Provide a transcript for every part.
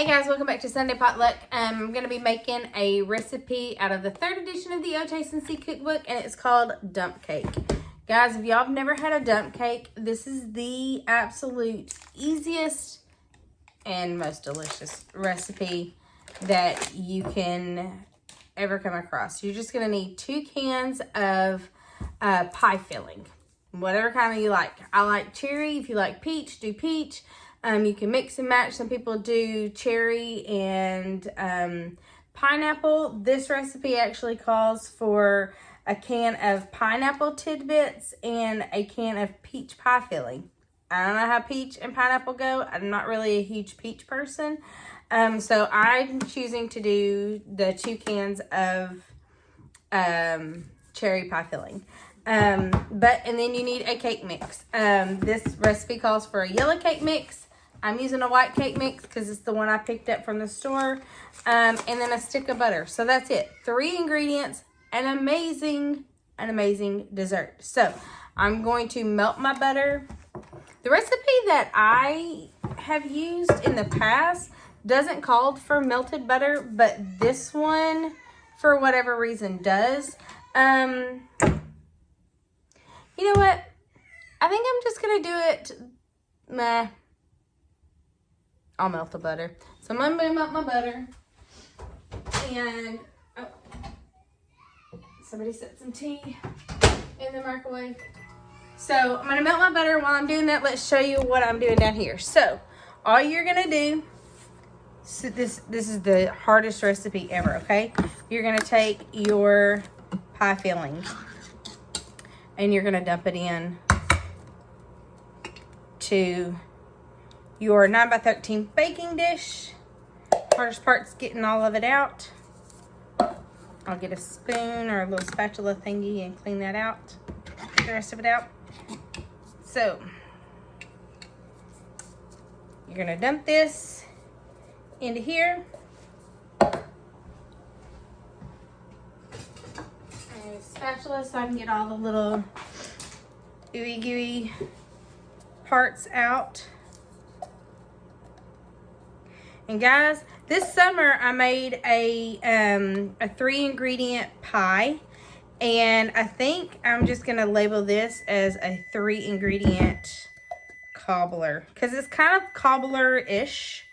Hey guys, welcome back to Sunday Potluck. I'm going to be making a recipe out of the 3rd edition of the WHBC cookbook, and it's called dump cake. Guys, if y'all have never had a dump cake, this is the absolute easiest and most delicious recipe that you can ever come across. You're just going to need 2 cans of pie filling, whatever kind you like. I like cherry. If you like peach, do peach. You can mix and match. Some people do cherry and pineapple. This recipe actually calls for a can of pineapple tidbits and a can of peach pie filling. I don't know how peach and pineapple go. I'm not really a huge peach person. So I'm choosing to do the 2 cans of cherry pie filling. And then you need a cake mix. This recipe calls for a yellow cake mix. I'm using a white cake mix because it's the one I picked up from the store. And then a stick of butter. So that's it. 3 ingredients, an amazing dessert. So I'm going to melt my butter. The recipe that I have used in the past doesn't call for melted butter, but this one, for whatever reason, does. You know what? I think I'm just going to do it, I'll melt the butter. So I'm going to melt my butter. And, somebody set some tea in the microwave. So I'm going to melt my butter. While I'm doing that, let's show you what I'm doing down here. So all you're going to do, so this is the hardest recipe ever, okay? You're going to take your pie filling and you're going to dump it in to your 9x13 baking dish. Hardest part's getting all of it out. I'll get a spoon or a little spatula thingy and clean that out. Get the rest of it out. So, you're gonna dump this into here. And a spatula so I can get all the little ooey gooey parts out. And guys, this summer I made a 3-ingredient pie, and I think I'm just gonna label this as a 3-ingredient cobbler because it's kind of cobbler-ish.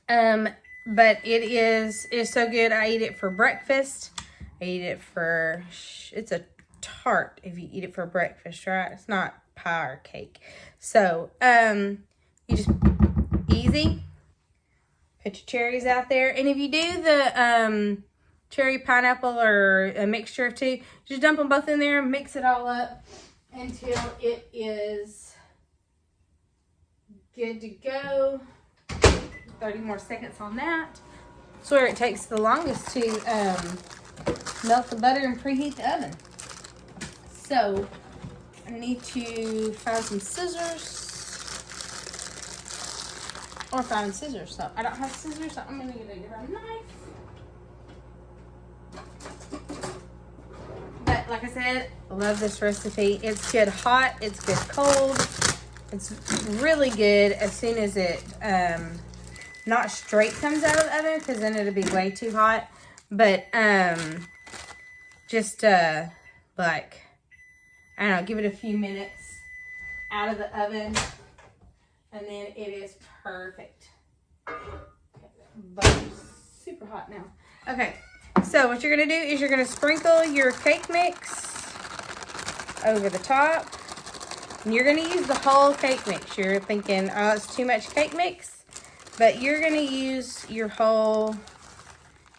But it's so good. I eat it for breakfast. I eat it for, it's a tart if you eat it for breakfast, right? It's not pie or cake. So, you just, easy. Put your cherries out there. And if you do the cherry pineapple or a mixture of 2, just dump them both in there and mix it all up until it is good to go. 30 more seconds on that. That's where it takes the longest to melt the butter and preheat the oven. So I need to find some scissors. Or find scissors. So I don't have scissors, so I'm going to get a different knife. But like I said, I love this recipe. It's good hot. It's good cold. It's really good as soon as it not straight comes out of the oven, because then it'll be way too hot. But just like, I don't know, give it a few minutes out of the oven. And then it is perfect. Butter's super hot now. Okay, so what you're going to do is you're going to sprinkle your cake mix over the top. And you're going to use the whole cake mix. You're thinking, oh, it's too much cake mix. But you're going to use your whole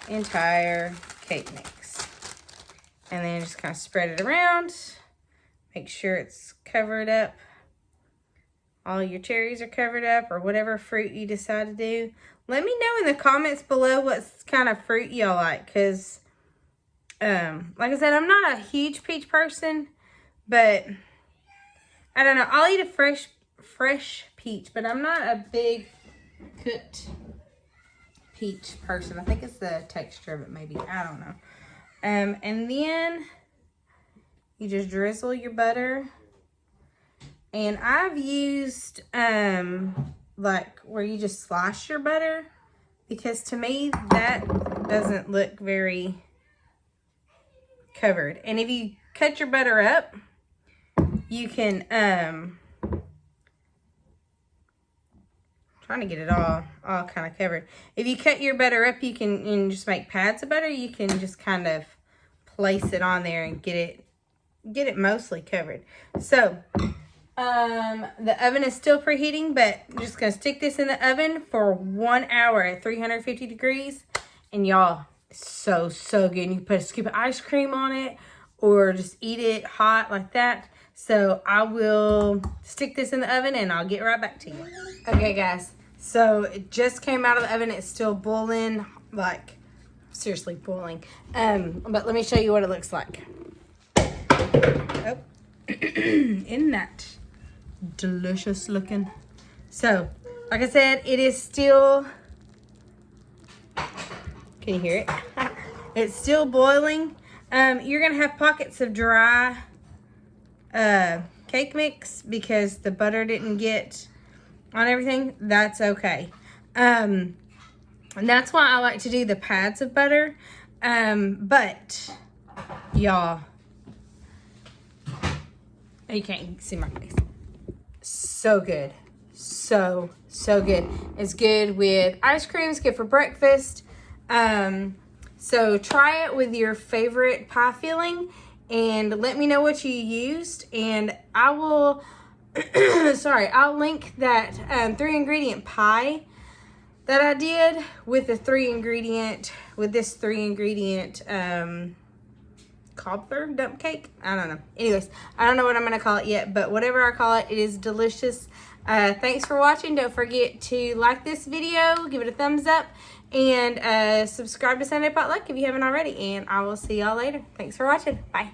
entire cake mix. And then just kind of spread it around. Make sure it's covered up. All your cherries are covered up, or whatever fruit you decide to do. Let me know in the comments below what kind of fruit y'all like, because like I said, I'm not a huge peach person, but I don't know. I'll eat a fresh peach, but I'm not a big cooked peach person. I think it's the texture of it, maybe. I don't know. And then you just drizzle your butter. And I've used like where you just slice your butter, because to me that doesn't look very covered. And if you cut your butter up, you can trying to get it all kind of covered. If you cut your butter up, you can and just make pads of butter. You can just kind of place it on there and get it mostly covered. So the oven is still preheating, but I'm just gonna stick this in the oven for 1 hour at 350 degrees. And y'all, so good. And you can put a scoop of ice cream on it or just eat it hot like that. So I will stick this in the oven and I'll get right back to you. Okay guys, so it just came out of the oven. It's still boiling, like seriously boiling. But let me show you what it looks like. Oh, isn't that delicious looking? So, like I said, it is still, can you hear it? It's still boiling. You're gonna have pockets of dry cake mix because the butter didn't get on everything. That's okay. And that's why I like to do the pads of butter. But y'all, you can't see my face. So good. So good. It's good with ice cream. It's good for breakfast. So try it with your favorite pie filling and let me know what you used. And I will, I'll link that 3-ingredient pie that I did with the 3-ingredient, with this 3-ingredient cobbler dump cake. I don't know. Anyways, I don't know what I'm going to call it yet, but whatever I call it, it is delicious. Thanks for watching. Don't forget to like this video, give it a thumbs up, and subscribe to Sunday Potluck if you haven't already. And I will see y'all later. Thanks for watching. Bye.